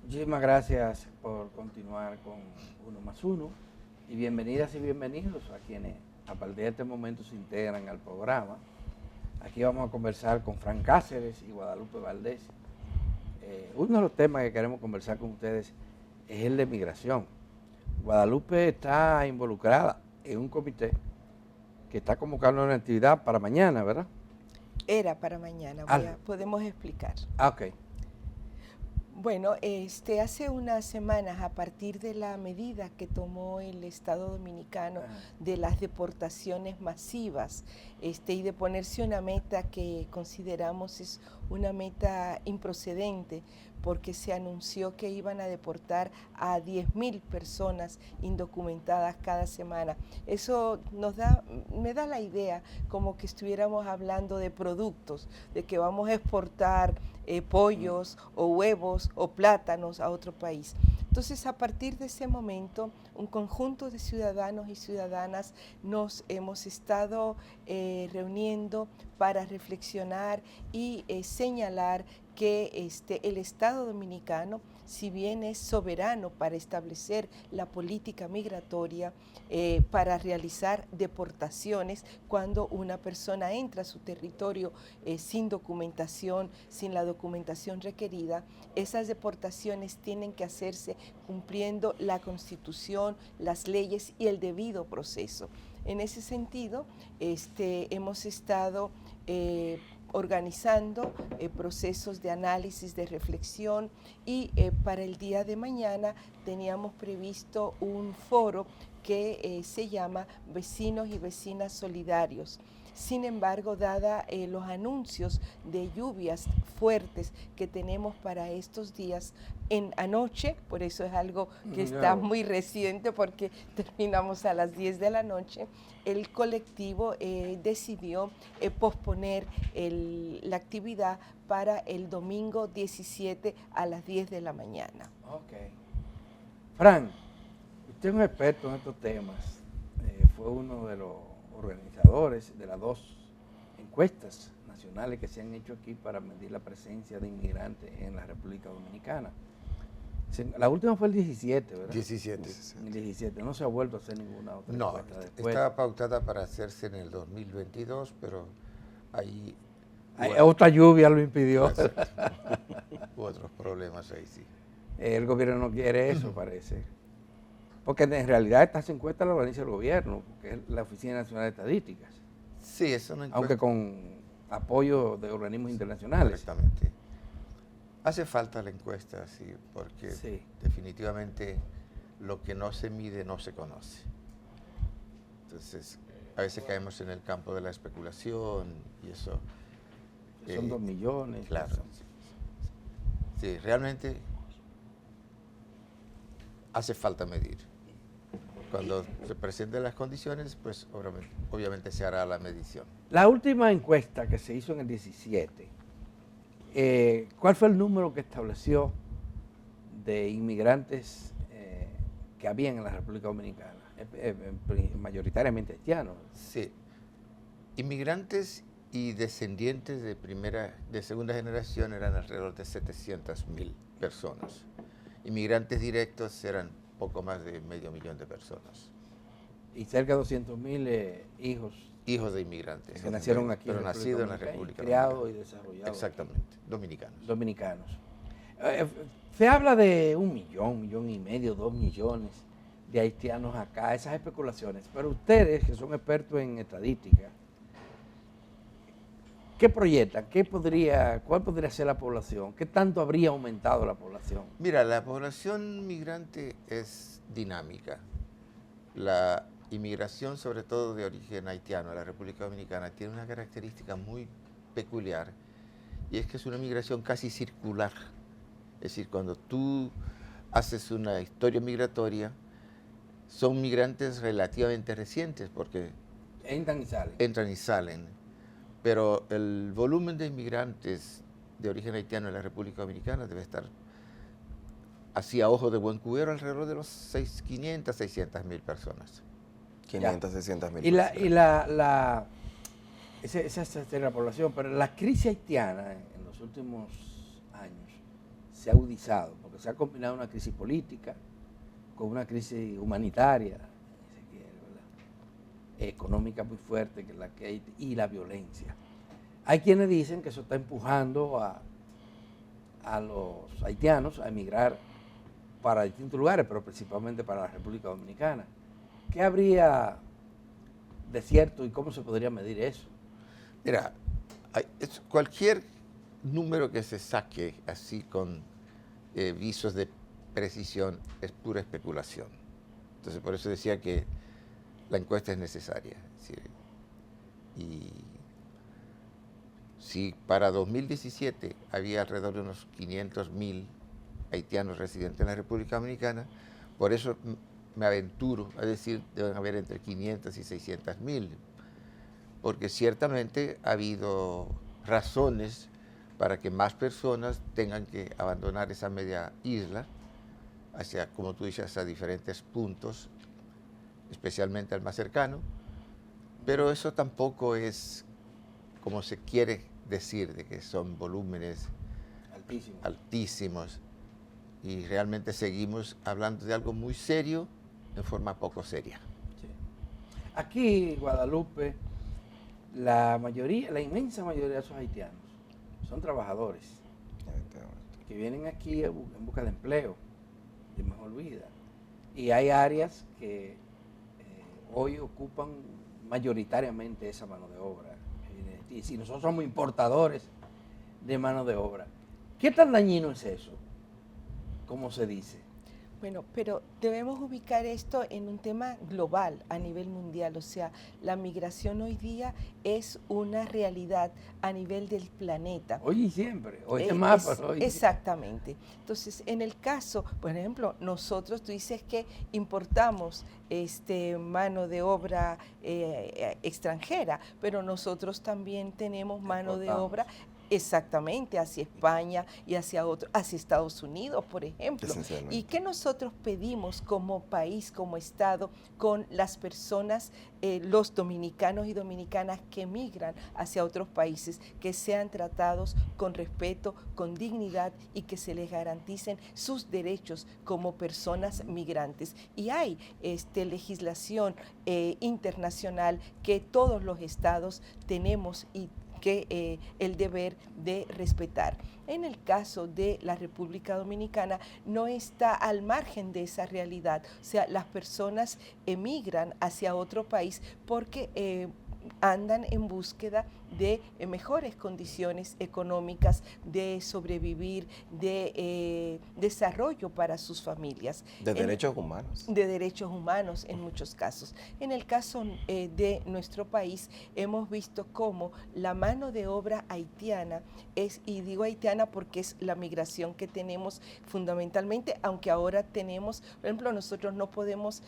Muchísimas gracias por continuar con Uno más Uno y bienvenidas y bienvenidos a quienes a partir de este momento se integran al programa. Aquí vamos a conversar con Fran Cáceres y Guadalupe Valdés. Uno de los temas que queremos conversar con ustedes es el de migración. Guadalupe está involucrada en un comité que está convocando una actividad para mañana, ¿verdad? Era para mañana, podemos explicar. Ok. Bueno, hace unas semanas, a partir de la medida que tomó el Estado Dominicano de las deportaciones masivas, y de ponerse una meta que consideramos es una meta improcedente, porque se anunció que iban a deportar a 10.000 personas indocumentadas cada semana. Eso me da la idea como que estuviéramos hablando de productos, de que vamos a exportar pollos o huevos o plátanos a otro país. Entonces, a partir de ese momento, un conjunto de ciudadanos y ciudadanas nos hemos estado reuniendo para reflexionar y señalar que el Estado Dominicano, si bien es soberano para establecer la política migratoria, para realizar deportaciones cuando una persona entra a su territorio sin documentación, sin la documentación requerida, esas deportaciones tienen que hacerse cumpliendo la Constitución, las leyes y el debido proceso. En ese sentido, hemos estado organizando procesos de análisis, de reflexión y para el día de mañana teníamos previsto un foro que se llama Vecinos y Vecinas Solidarios. Sin embargo, dada los anuncios de lluvias fuertes que tenemos para estos días, anoche, por eso es algo que está muy reciente porque terminamos a las 10 de la noche, el colectivo decidió posponer la actividad para el domingo 17 a las 10 de la mañana. Ok. Fran, usted es un experto en estos temas, fue uno de los organizadores de las dos encuestas nacionales que se han hecho aquí para medir la presencia de inmigrantes en la República Dominicana. La última fue el 17, ¿verdad? 17. El 17, no se ha vuelto a hacer ninguna otra encuesta después. Estaba pautada para hacerse en el 2022, pero ahí... Otra lluvia lo impidió. Hubo otros problemas ahí, sí. El gobierno no quiere eso, parece. Porque en realidad estas encuestas las organiza el gobierno, que es la Oficina Nacional de Estadísticas. Sí, eso no. Aunque con apoyo de organismos internacionales. Exactamente. Hace falta la encuesta, sí, porque definitivamente lo que no se mide no se conoce. Entonces, a veces caemos en el campo de la especulación y eso. Son 2 millones. Claro. Sí, realmente hace falta medir. Cuando se presenten las condiciones, pues obviamente se hará la medición. La última encuesta que se hizo en el 17, ¿cuál fue el número que estableció de inmigrantes que habían en la República Dominicana? Mayoritariamente haitianos. Sí. Inmigrantes y descendientes de segunda generación eran alrededor de 700.000 personas. Inmigrantes directos eran poco más de 500.000 de personas. Y cerca de 200.000 hijos de inmigrantes. Que nacieron aquí, pero nacidos en la República criados y desarrollados. Exactamente, aquí. Dominicanos. Se habla de 1 millón, 1,5 millones, 2 millones de haitianos acá, esas especulaciones. Pero ustedes, que son expertos en estadística, ¿qué proyectan? ¿Cuál podría ser la población? ¿Qué tanto habría aumentado la población? Mira, la población migrante es dinámica. La inmigración, sobre todo de origen haitiano a la República Dominicana, tiene una característica muy peculiar, y es que es una migración casi circular. Es decir, cuando tú haces una historia migratoria, son migrantes relativamente recientes, porque entran y salen. Pero el volumen de inmigrantes de origen haitiano en la República Dominicana debe estar, así a ojo de buen cubero, alrededor de los 500, 600.000 personas. 500, 600.000. Esa es la población, pero la crisis haitiana en los últimos años se ha agudizado, porque se ha combinado una crisis política con una crisis humanitaria, si se quiere, ¿verdad? Económica muy fuerte que la que hay, y la violencia. Hay quienes dicen que eso está empujando a los haitianos a emigrar para distintos lugares, pero principalmente para la República Dominicana. ¿Qué habría de cierto y cómo se podría medir eso? Mira, cualquier número que se saque así con visos de precisión es pura especulación. Entonces, por eso decía que la encuesta es necesaria. Y si para 2017 había alrededor de unos 500.000 haitianos residentes en la República Dominicana, por eso me aventuro a decir deben haber entre 500 y 600.000, porque ciertamente ha habido razones para que más personas tengan que abandonar esa media isla hacia, como tú dices, a diferentes puntos, especialmente al más cercano, pero eso tampoco es como se quiere decir, de que son volúmenes altísimos, y realmente seguimos hablando de algo muy serio en forma poco seria. Sí. Aquí en Guadalupe, la inmensa mayoría de esos haitianos son trabajadores que vienen aquí en busca de empleo, de mejor vida. Y hay áreas que hoy ocupan mayoritariamente esa mano de obra. Y si nosotros somos importadores de mano de obra, ¿qué tan dañino es eso? ¿Cómo se dice? Bueno, pero debemos ubicar esto en un tema global a nivel mundial, o sea, la migración hoy día es una realidad a nivel del planeta. Hoy y siempre, hoy es más, pero hoy. Exactamente. Entonces, en el caso, por ejemplo, nosotros, tú dices que importamos mano de obra extranjera, pero nosotros también tenemos mano de obra exactamente hacia España y hacia Estados Unidos, por ejemplo. ¿Y qué nosotros pedimos como país, como Estado, con las personas, los dominicanos y dominicanas que migran hacia otros países, que sean tratados con respeto, con dignidad y que se les garanticen sus derechos como personas migrantes? Y hay legislación internacional que todos los estados tenemos y que el deber de respetar. En el caso de la República Dominicana no está al margen de esa realidad, o sea, las personas emigran hacia otro país porque andan en búsqueda de mejores condiciones económicas, de sobrevivir, de desarrollo para sus familias. De derechos humanos. De derechos humanos en muchos casos. En el caso de nuestro país hemos visto cómo la mano de obra haitiana es, y digo haitiana porque es la migración que tenemos fundamentalmente, aunque ahora tenemos, por ejemplo, nosotros no podemos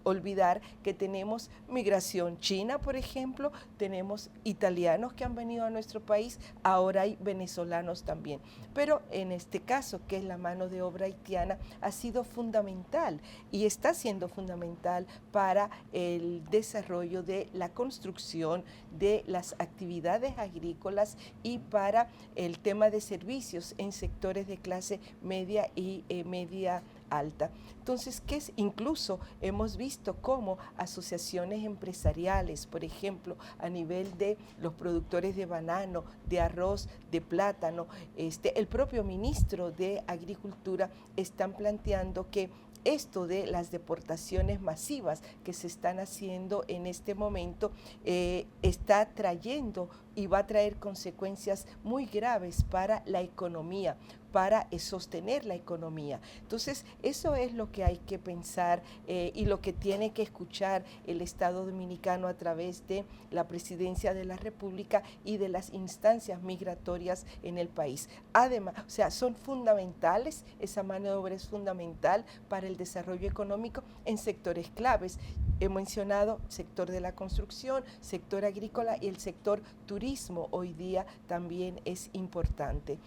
olvidar que tenemos migración china, por ejemplo, tenemos italianos que han venido a nuestro país, ahora hay venezolanos también. Pero en este caso, que es la mano de obra haitiana, ha sido fundamental y está siendo fundamental para el desarrollo de la construcción, de las actividades agrícolas y para el tema de servicios en sectores de clase media y media alta. Entonces, incluso hemos visto cómo asociaciones empresariales, por ejemplo, a nivel de los productores de banano, de arroz, de plátano, el propio ministro de Agricultura están planteando que esto de las deportaciones masivas que se están haciendo en este momento está trayendo y va a traer consecuencias muy graves para la economía, para sostener la economía. Entonces, eso es lo que hay que pensar y lo que tiene que escuchar el Estado dominicano a través de la Presidencia de la República y de las instancias migratorias en el país. Además, o sea, son fundamentales, esa mano de obra es fundamental para el desarrollo económico en sectores claves. He mencionado sector de la construcción, sector agrícola y el sector turismo hoy día también es importante.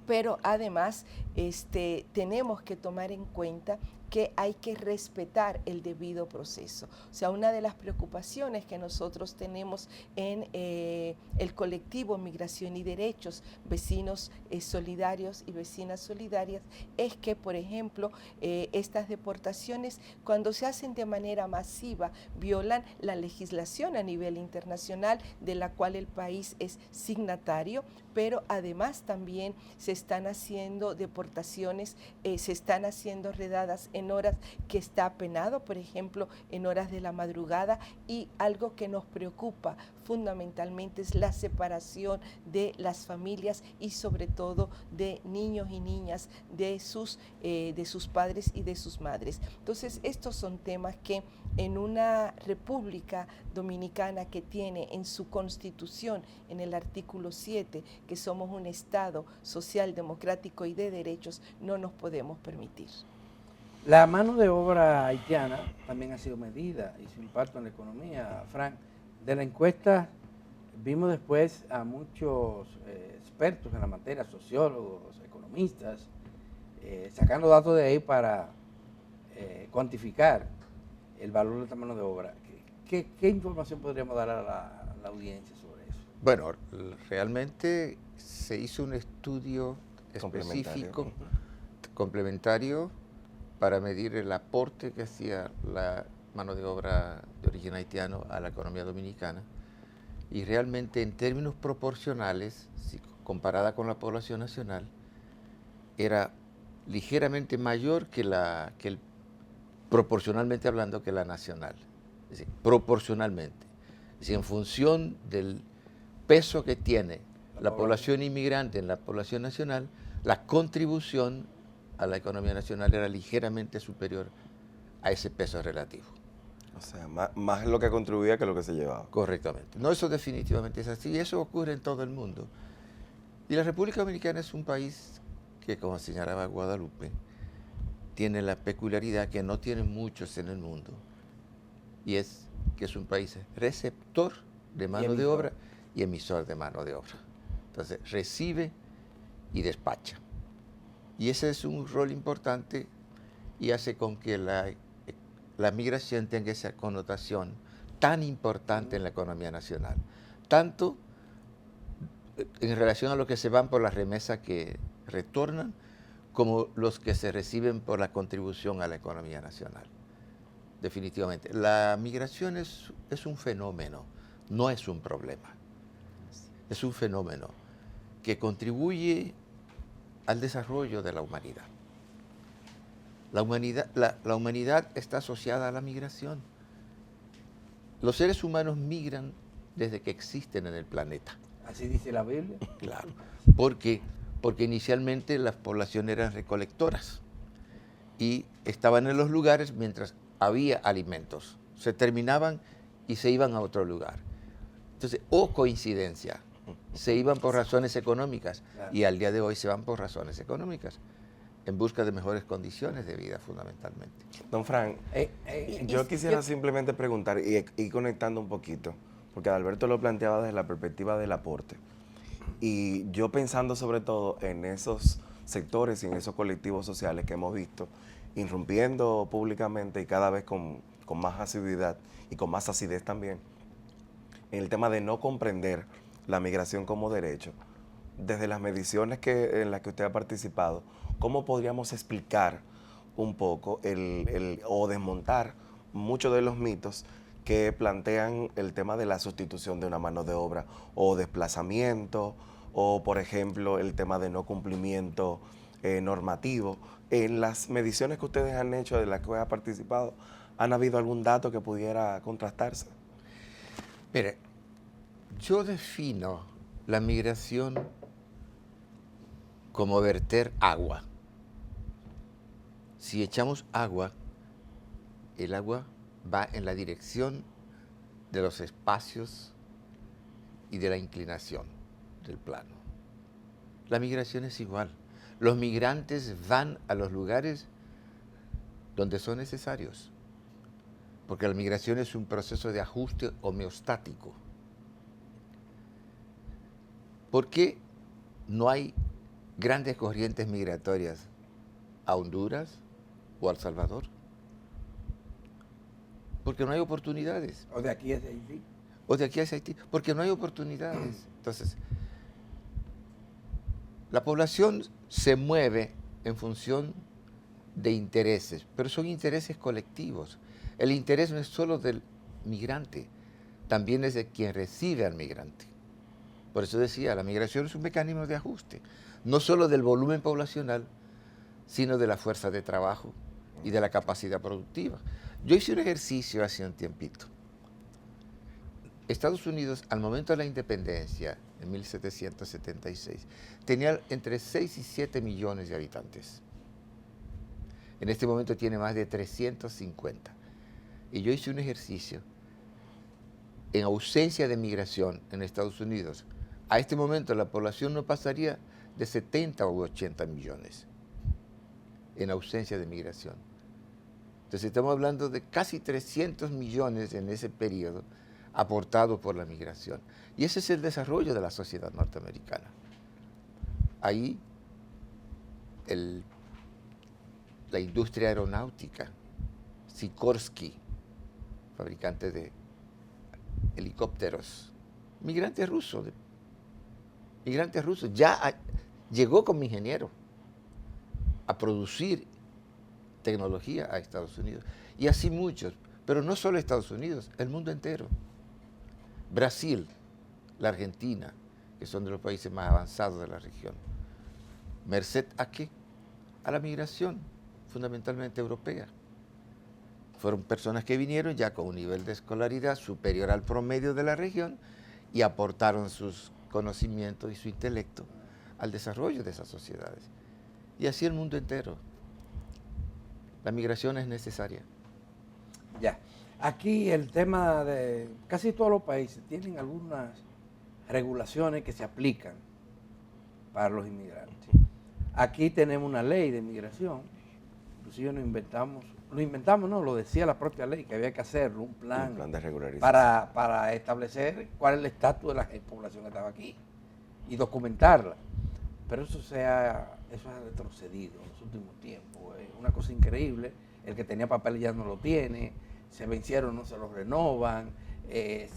Pero además tenemos que tomar en cuenta que hay que respetar el debido proceso. O sea, una de las preocupaciones que nosotros tenemos en el colectivo Migración y Derechos, vecinos solidarios y vecinas solidarias, es que, por ejemplo, estas deportaciones, cuando se hacen de manera masiva, violan la legislación a nivel internacional de la cual el país es signatario, pero además también se están haciendo deportaciones, se están haciendo redadas en horas que está penado, por ejemplo, en horas de la madrugada, y algo que nos preocupa fundamentalmente es la separación de las familias y sobre todo de niños y niñas de sus padres y de sus madres. Entonces, estos son temas que en una República Dominicana que tiene en su Constitución, en el artículo 7, que somos un Estado social, democrático y de derechos, no nos podemos permitir. La mano de obra haitiana también ha sido medida y su impacto en la economía. Frank, de la encuesta vimos después a muchos expertos en la materia, sociólogos, economistas, sacando datos de ahí para cuantificar el valor de esta mano de obra. ¿Qué información podríamos dar a la audiencia sobre eso? Bueno, realmente se hizo un estudio específico, complementario, para medir el aporte que hacía la mano de obra de origen haitiano a la economía dominicana, y realmente en términos proporcionales, si comparada con la población nacional, era ligeramente mayor proporcionalmente hablando, que la nacional. Es decir, proporcionalmente. Es decir, en función del peso que tiene la población inmigrante en la población nacional, la contribución a la economía nacional era ligeramente superior a ese peso relativo. O sea, más lo que contribuía que lo que se llevaba. Correctamente. No, eso definitivamente es así, y eso ocurre en todo el mundo. Y la República Dominicana es un país que, como señalaba Guadalupe, tiene la peculiaridad que no tienen muchos en el mundo, y es que es un país receptor de mano de obra y emisor de mano de obra. Entonces, recibe y despacha. Y ese es un rol importante y hace con que la migración tenga esa connotación tan importante en la economía nacional, tanto en relación a los que se van por las remesas que retornan, como los que se reciben por la contribución a la economía nacional. Definitivamente. La migración es un fenómeno, no es un problema. Es un fenómeno que contribuye al desarrollo de la humanidad. La humanidad está asociada a la migración. Los seres humanos migran desde que existen en el planeta. Así dice la Biblia. Claro, porque inicialmente las poblaciones eran recolectoras y estaban en los lugares mientras había alimentos. Se terminaban y se iban a otro lugar. Entonces, coincidencia, se iban por razones económicas, y al día de hoy se van por razones económicas, en busca de mejores condiciones de vida, fundamentalmente. Don Frank, yo quisiera simplemente preguntar y ir conectando un poquito, porque Alberto lo planteaba desde la perspectiva del aporte. Y yo pensando sobre todo en esos sectores y en esos colectivos sociales que hemos visto irrumpiendo públicamente y cada vez con más asiduidad y con más acidez también, en el tema de no comprender la migración como derecho. Desde las mediciones en las que usted ha participado, ¿cómo podríamos explicar un poco o desmontar muchos de los mitos que plantean el tema de la sustitución de una mano de obra o desplazamiento, o por ejemplo el tema de no cumplimiento normativo? En las mediciones que ustedes han hecho, de las que usted ha participado, ¿han habido algún dato que pudiera contrastarse? Mire, yo defino la migración como verter agua. Si echamos agua, el agua va en la dirección de los espacios y de la inclinación del plano. La migración es igual. Los migrantes van a los lugares donde son necesarios, porque la migración es un proceso de ajuste homeostático. ¿Por qué no hay grandes corrientes migratorias a Honduras, o a El Salvador. Porque no hay oportunidades. O de aquí hacia Haití. O de aquí hacia Haití, porque no hay oportunidades. Entonces, la población se mueve en función de intereses, pero son intereses colectivos. El interés no es solo del migrante, también es de quien recibe al migrante. Por eso decía, la migración es un mecanismo de ajuste, no solo del volumen poblacional, sino de la fuerza de trabajo y de la capacidad productiva. Yo hice un ejercicio hace un tiempito. Estados Unidos, al momento de la independencia, en 1776, tenía entre 6 y 7 millones de habitantes. En este momento tiene más de 350. Y yo hice un ejercicio en ausencia de migración en Estados Unidos. A este momento la población no pasaría de 70 u 80 millones en ausencia de migración. Entonces estamos hablando de casi 300 millones en ese periodo aportados por la migración. Y ese es el desarrollo de la sociedad norteamericana. Ahí la industria aeronáutica, Sikorsky, fabricante de helicópteros, migrantes rusos, llegó como ingeniero a producir tecnología a Estados Unidos. Y así muchos, pero no solo Estados Unidos, el mundo entero. Brasil, la Argentina, que son de los países más avanzados de la región. ¿Merced a qué? A la migración, fundamentalmente europea. Fueron personas que vinieron ya con un nivel de escolaridad superior al promedio de la región y aportaron sus conocimientos y su intelecto al desarrollo de esas sociedades. Y así el mundo entero. La migración es necesaria. Ya. Aquí el tema de casi todos los países tienen algunas regulaciones que se aplican para los inmigrantes. Aquí tenemos una ley de inmigración, inclusive lo decía la propia ley, que había que hacerlo, un plan de regularización para establecer cuál es el estatus de la población que estaba aquí y documentarla. Pero eso ha retrocedido en los últimos tiempos. Es una cosa increíble. El que tenía papel ya no lo tiene, se vencieron, no se los renovan. Es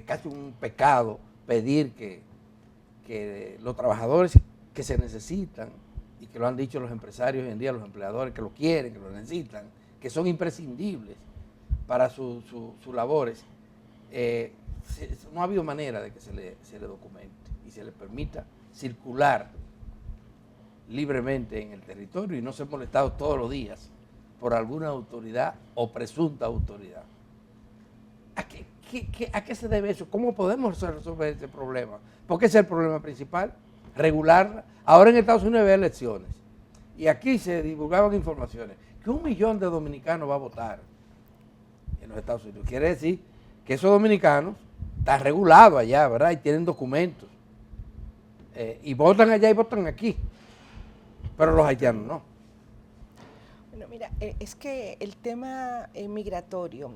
casi un pecado pedir que los trabajadores que se necesitan, y que lo han dicho los empresarios hoy en día, los empleadores que lo quieren, que lo necesitan, que son imprescindibles para sus labores, no ha habido manera de que se le documente y se le permita circular libremente en el territorio y no ser molestado todos los días por alguna autoridad o presunta autoridad. ¿A qué se debe eso? ¿Cómo podemos resolver ese problema? Porque ese es el problema principal, regularla. Ahora en Estados Unidos hay elecciones y aquí se divulgaban informaciones que 1 millón de dominicanos va a votar en los Estados Unidos. Quiere decir que esos dominicanos están regulados allá, ¿verdad? Y tienen documentos. Y votan allá y votan aquí. Pero los haitianos no. Bueno, mira, es que el tema migratorio,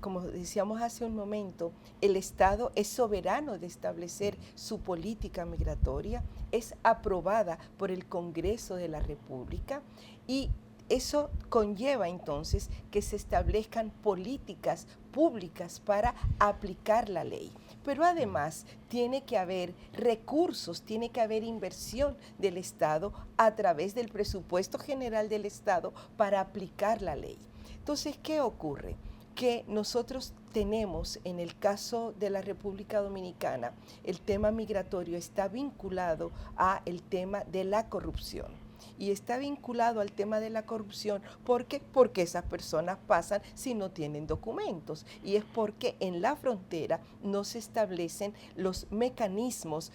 como decíamos hace un momento, el Estado es soberano de establecer su política migratoria, es aprobada por el Congreso de la República y eso conlleva entonces que se establezcan políticas públicas para aplicar la ley. Pero además tiene que haber recursos, tiene que haber inversión del Estado a través del presupuesto general del Estado para aplicar la ley. Entonces, ¿qué ocurre? Que nosotros tenemos, en el caso de la República Dominicana, el tema migratorio está vinculado al tema de la corrupción. Y está vinculado al tema de la corrupción. ¿Por qué? Porque esas personas pasan si no tienen documentos. Y es porque en la frontera no se establecen los mecanismos,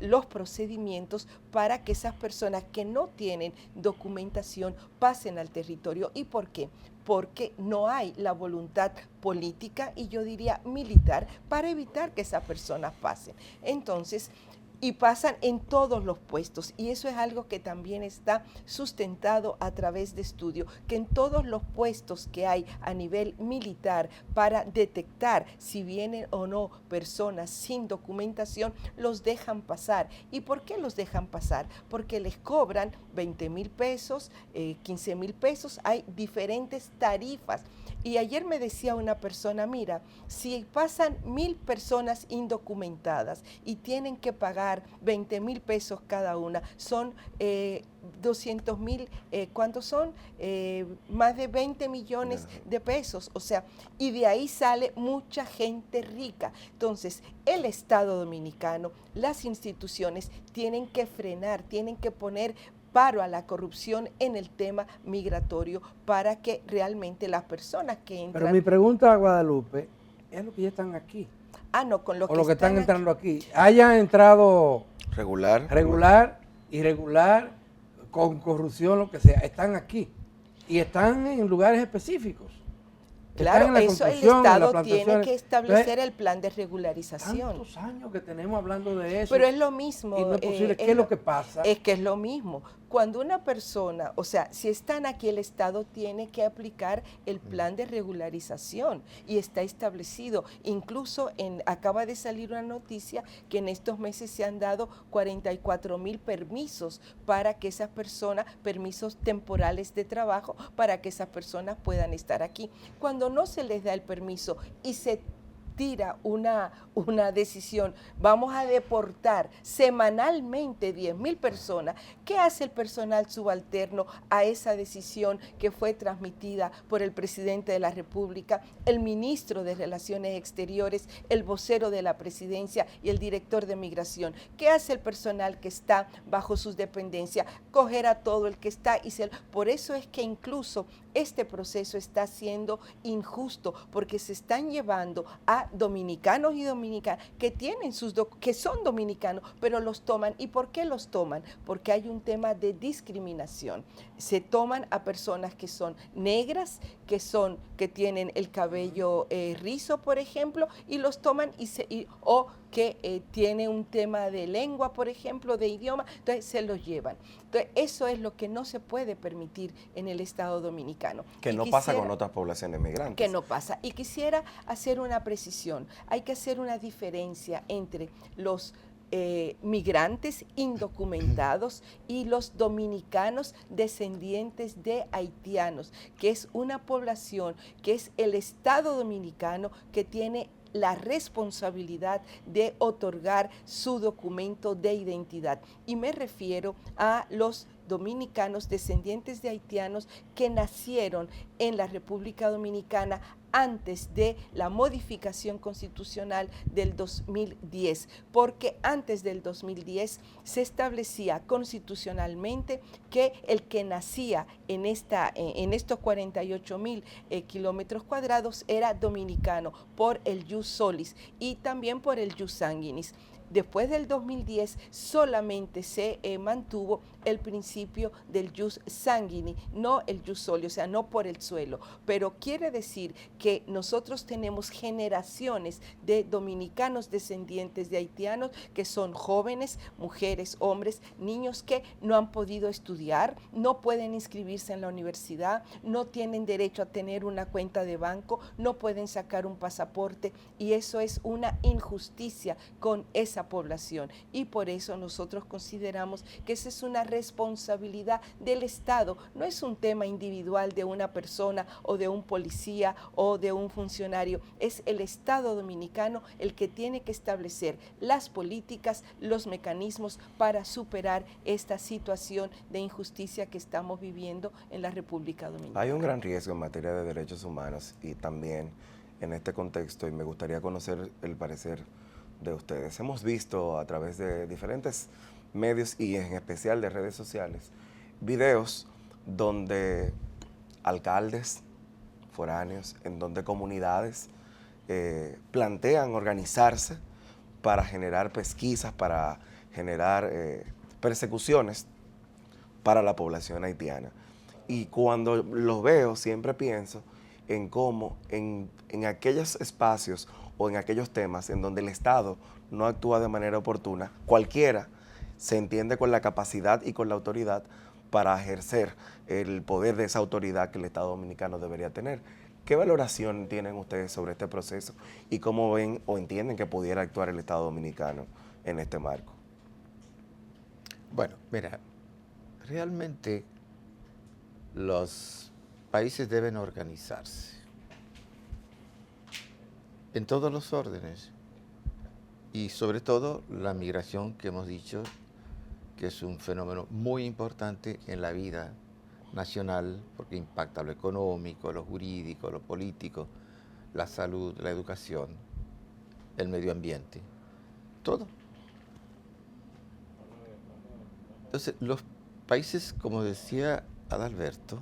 los procedimientos para que esas personas que no tienen documentación pasen al territorio. ¿Y por qué? Porque no hay la voluntad política y yo diría militar para evitar que esas personas pasen. Entonces, y pasan en todos los puestos, y eso es algo que también está sustentado a través de estudio, que en todos los puestos que hay a nivel militar para detectar si vienen o no personas sin documentación, los dejan pasar. ¿Y por qué los dejan pasar? Porque les cobran 20,000 pesos, 15,000 pesos, hay diferentes tarifas. Y ayer me decía una persona, mira, si pasan 1,000 personas indocumentadas y tienen que pagar 20,000 pesos cada una, son 200,000, ¿cuántos son? Más de 20 millones de pesos, o sea, y de ahí sale mucha gente rica. Entonces, el Estado dominicano, las instituciones tienen que frenar, tienen que poner paro a la corrupción en el tema migratorio para que realmente las personas que entran... Pero mi pregunta a Guadalupe es lo que ya están aquí. No, con lo que están entrando aquí. Hayan entrado regular, irregular, con corrupción, lo que sea, están aquí. Y están en lugares específicos. Claro, eso el Estado tiene que establecer el plan de regularización. Tantos años que tenemos hablando de eso. Pero es lo mismo. Y no es posible. ¿Qué es lo que pasa? Es que es lo mismo. Cuando una persona, o sea, si están aquí, el Estado tiene que aplicar el plan de regularización y está establecido. Incluso acaba de salir una noticia que en estos meses se han dado 44,000 permisos para que esas personas, permisos temporales de trabajo, para que esas personas puedan estar aquí. Cuando no se les da el permiso y se tira una decisión, vamos a deportar semanalmente 10,000 personas, ¿qué hace el personal subalterno a esa decisión que fue transmitida por el presidente de la República, el ministro de Relaciones Exteriores, el vocero de la presidencia y el director de migración? ¿Qué hace el personal que está bajo sus dependencias? Coger a todo el que está y por eso es que incluso este proceso está siendo injusto, porque se están llevando a dominicanos y dominicanas que tienen que son dominicanos, pero los toman. ¿Y por qué los toman? Porque hay un tema de discriminación. Se toman a personas que son negras, que tienen el cabello rizo, por ejemplo, y los toman o que tiene un tema de lengua, por ejemplo, de idioma, entonces se los llevan. Entonces, eso es lo que no se puede permitir en el Estado dominicano. Que no pasa con otras poblaciones migrantes. Que no pasa. Y quisiera hacer una precisión. Hay que hacer una diferencia entre los migrantes indocumentados y los dominicanos descendientes de haitianos, que es una población que es el Estado dominicano que tiene la responsabilidad de otorgar su documento de identidad. Y me refiero a los dominicanos descendientes de haitianos que nacieron en la República Dominicana antes de la modificación constitucional del 2010, porque antes del 2010 se establecía constitucionalmente que el que nacía en estos 48,000 kilómetros cuadrados era dominicano por el jus solis y también por el jus sanguinis. Después del 2010 solamente se mantuvo el principio del jus sanguini, no el jus soli, o sea, no por el suelo. Pero quiere decir que nosotros tenemos generaciones de dominicanos descendientes de haitianos que son jóvenes, mujeres, hombres, niños que no han podido estudiar, no pueden inscribirse en la universidad, no tienen derecho a tener una cuenta de banco, no pueden sacar un pasaporte, y eso es una injusticia con esa población, y por eso nosotros consideramos que esa es una responsabilidad del Estado, no es un tema individual de una persona o de un policía o de un funcionario, es el Estado dominicano el que tiene que establecer las políticas, los mecanismos para superar esta situación de injusticia que estamos viviendo en la República Dominicana. Hay un gran riesgo en materia de derechos humanos y también en este contexto, y me gustaría conocer el parecer de ustedes. Hemos visto a través de diferentes medios y en especial de redes sociales videos donde alcaldes foráneos, en donde comunidades plantean organizarse para generar pesquisas, para generar persecuciones para la población haitiana. Y cuando los veo siempre pienso en cómo en aquellos espacios o en aquellos temas en donde el Estado no actúa de manera oportuna, cualquiera se entiende con la capacidad y con la autoridad para ejercer el poder de esa autoridad que el Estado dominicano debería tener. ¿Qué valoración tienen ustedes sobre este proceso y cómo ven o entienden que pudiera actuar el Estado dominicano en este marco? Bueno, mira, realmente los países deben organizarse en todos los órdenes y sobre todo la migración que hemos dicho que es un fenómeno muy importante en la vida nacional porque impacta lo económico, lo jurídico, lo político, la salud, la educación, el medio ambiente, todo. Entonces, los países, como decía Adalberto,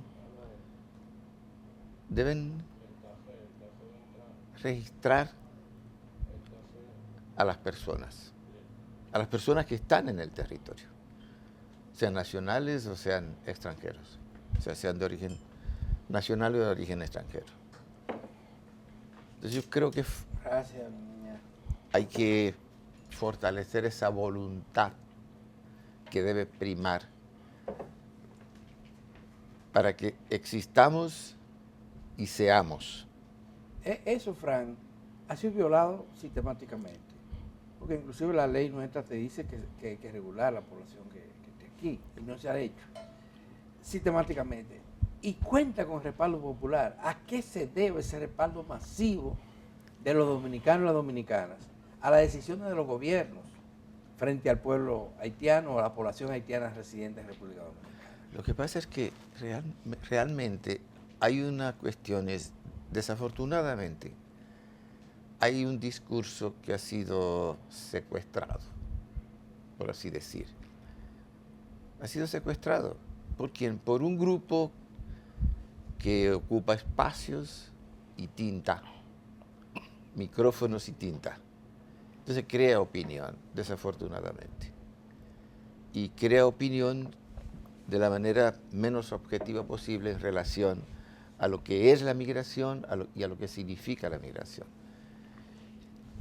deben registrar a las personas que están en el territorio, sean nacionales o sean extranjeros, o sea, sean de origen nacional o de origen extranjero. Entonces yo creo que Gracias, niña. hay que fortalecer esa voluntad que debe primar para que existamos y seamos. Eso, Fran, ha sido violado sistemáticamente. Porque inclusive la ley nuestra te dice que hay que regular la población que esté aquí. Y no se ha hecho sistemáticamente. Y cuenta con respaldo popular. ¿A qué se debe ese respaldo masivo de los dominicanos y las dominicanas? A las decisiones de los gobiernos frente al pueblo haitiano o a la población haitiana residente en República Dominicana. Lo que pasa es que realmente hay una cuestión, desafortunadamente, hay un discurso que ha sido secuestrado, por así decir. Ha sido secuestrado. ¿Por quién? Por un grupo que ocupa espacios y tinta, micrófonos y tinta. Entonces crea opinión, desafortunadamente. Y crea opinión de la manera menos objetiva posible en relación a lo que es la migración y a lo que significa la migración.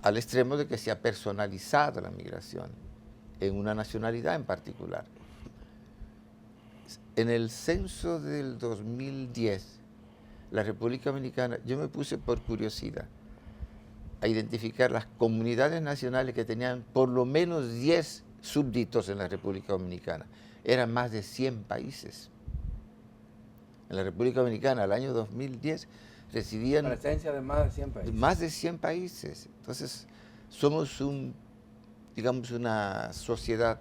Al extremo de que se ha personalizado la migración en una nacionalidad en particular. En el censo del 2010, la República Dominicana, yo me puse por curiosidad a identificar las comunidades nacionales que tenían por lo menos 10 súbditos en la República Dominicana. Eran más de 100 países. En la República Dominicana, al año 2010, residían... Presencia de más de 100 países. Más de 100 países. Entonces, somos digamos, una sociedad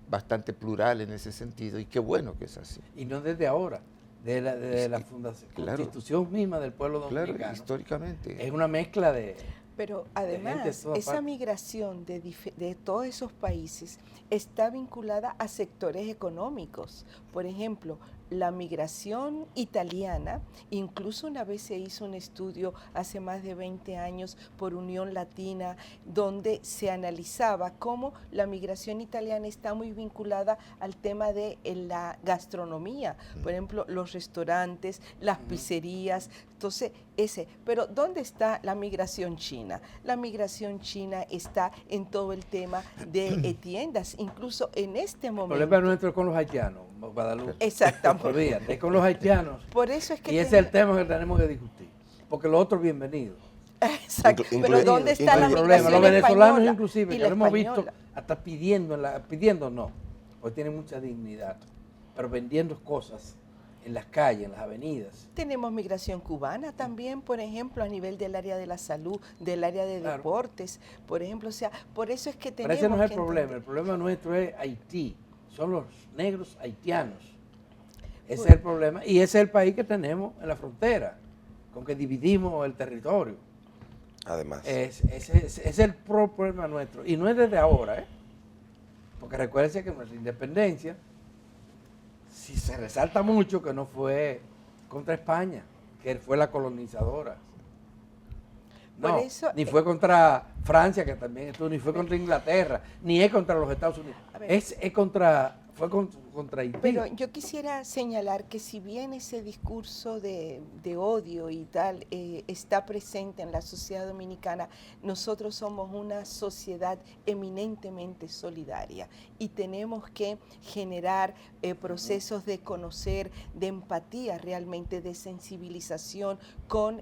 bastante plural en ese sentido, y qué bueno que es así. Y no desde ahora, desde la fundación, claro, constitución misma del pueblo dominicano. Claro, históricamente. Es una mezcla de... Pero además, esa migración de todos esos países está vinculada a sectores económicos. Por ejemplo, la migración italiana, incluso una vez se hizo un estudio hace más de 20 años por Unión Latina, donde se analizaba cómo la migración italiana está muy vinculada al tema de la gastronomía. Por ejemplo, los restaurantes, las pizzerías. Entonces, pero ¿dónde está la migración china? La migración china está en todo el tema de tiendas, incluso en este momento. El problema nuestro es con los haitianos, Guadalupe. Exactamente. Olvídate, es con los haitianos. Por eso es que y ese es el tema que tenemos que discutir. Porque los otros bienvenidos. Exacto. Pero ¿dónde está la migración los venezolanos española inclusive, y que la lo hemos visto española? hasta pidiendo no, porque tienen mucha dignidad, pero vendiendo cosas en las calles, en las avenidas. Tenemos migración cubana también, por ejemplo, a nivel del área de la salud, del área de deportes, por ejemplo. O sea, por eso es que tenemos Pero ese no es que el problema. entender. El problema nuestro es Haití. Son los negros haitianos. Ese Bueno. es el problema. Y ese es el país que tenemos en la frontera, con que dividimos el territorio. Además. Ese es el problema nuestro. Y no es desde ahora, porque recuérdense que nuestra independencia, si se resalta mucho que no fue contra España, que fue la colonizadora. No, Por eso, ni fue contra Francia, que también estuvo, ni fue contra Inglaterra, ni es contra los Estados Unidos. A ver. Es contra fue contra Haití. Pero yo quisiera señalar que si bien ese discurso de odio y tal está presente en la sociedad dominicana, nosotros somos una sociedad eminentemente solidaria y tenemos que generar procesos de conocer, de empatía realmente, de sensibilización con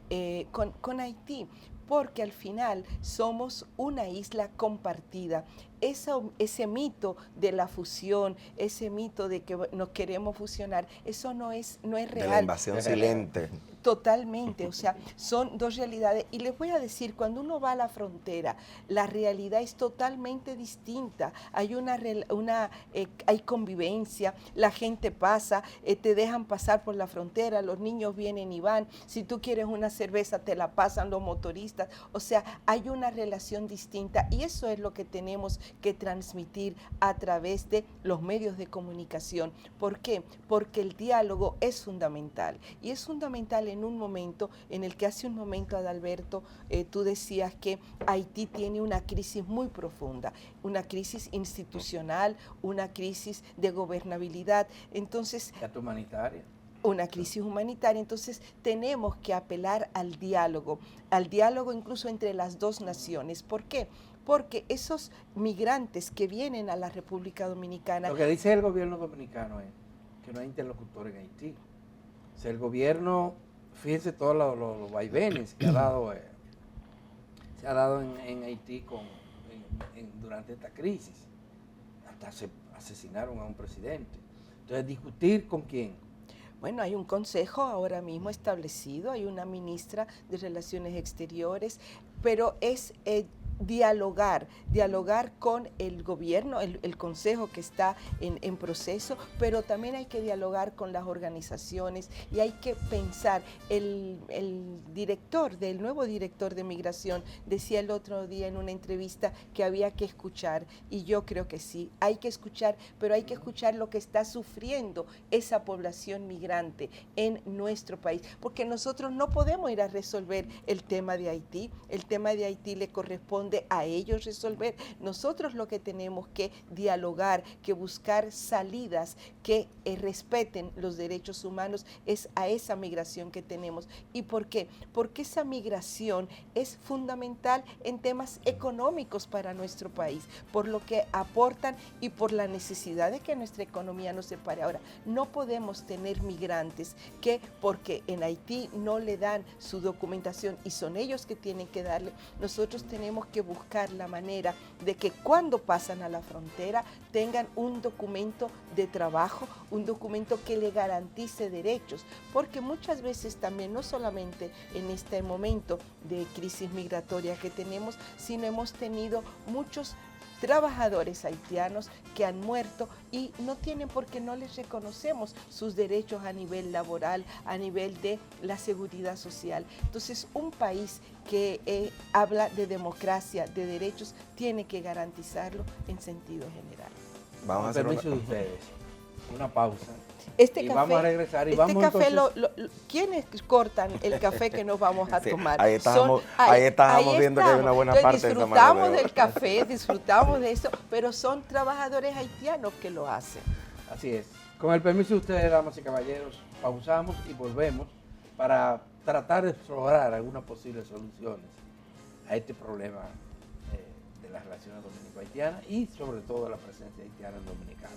Haití, porque al final somos una isla compartida. Ese mito de la fusión, ese mito de que nos queremos fusionar, eso no es real. De la invasión silente. Totalmente, o sea, son dos realidades. Y les voy a decir, cuando uno va a la frontera, la realidad es totalmente distinta. Hay hay convivencia, la gente pasa, te dejan pasar por la frontera, los niños vienen y van. Si tú quieres una cerveza, te la pasan los motoristas. O sea, hay una relación distinta y eso es lo que tenemos que transmitir a través de los medios de comunicación. ¿Por qué? Porque el diálogo es fundamental y es fundamental en un momento en el que hace un momento, Adalberto, tú decías que Haití tiene una crisis muy profunda, una crisis institucional, una crisis de gobernabilidad. Entonces, humanitaria. Una crisis humanitaria, entonces tenemos que apelar al diálogo incluso entre las dos naciones. ¿Por qué? Porque esos migrantes que vienen a la República Dominicana... Lo que dice el gobierno dominicano es que no hay interlocutor en Haití. O sea, el gobierno, fíjense todos los vaivenes que se ha dado en Haití durante esta crisis. Hasta se asesinaron a un presidente. Entonces, ¿discutir con quién? Bueno, hay un consejo ahora mismo establecido, hay una ministra de Relaciones Exteriores, pero es dialogar con el gobierno, el consejo que está en proceso, pero también hay que dialogar con las organizaciones y hay que pensar. El nuevo director de Migración decía el otro día en una entrevista que había que escuchar, y yo creo que sí, hay que escuchar, pero hay que escuchar lo que está sufriendo esa población migrante en nuestro país, porque nosotros no podemos ir a resolver el tema de Haití le corresponde a ellos resolver. Nosotros lo que tenemos que dialogar, que buscar salidas que respeten los derechos humanos es a esa migración que tenemos. ¿Y por qué? Porque esa migración es fundamental en temas económicos para nuestro país, por lo que aportan y por la necesidad de que nuestra economía no se pare. Ahora, no podemos tener migrantes que porque en Haití no le dan su documentación y son ellos que tienen que darle, nosotros tenemos que buscar la manera de que cuando pasan a la frontera tengan un documento de trabajo, un documento que le garantice derechos, porque muchas veces también, no solamente en este momento de crisis migratoria que tenemos, sino hemos tenido muchos trabajadores haitianos que han muerto y no tienen porque no les reconocemos sus derechos a nivel laboral, a nivel de la seguridad social. Entonces, un país que habla de democracia, de derechos, tiene que garantizarlo en sentido general. Vamos a hacer permiso de ustedes, una pausa. Vamos a regresar y vamos café entonces... ¿Quiénes cortan el café que nos vamos a tomar? Ahí estábamos viendo que hay una buena parte de esa mano disfrutamos del café, disfrutamos de eso, pero son trabajadores haitianos que lo hacen. Así es. Con el permiso de ustedes, damas y caballeros, pausamos y volvemos para tratar de explorar algunas posibles soluciones a este problema de las relaciones dominico-haitianas y sobre todo la presencia haitiana en Dominicana.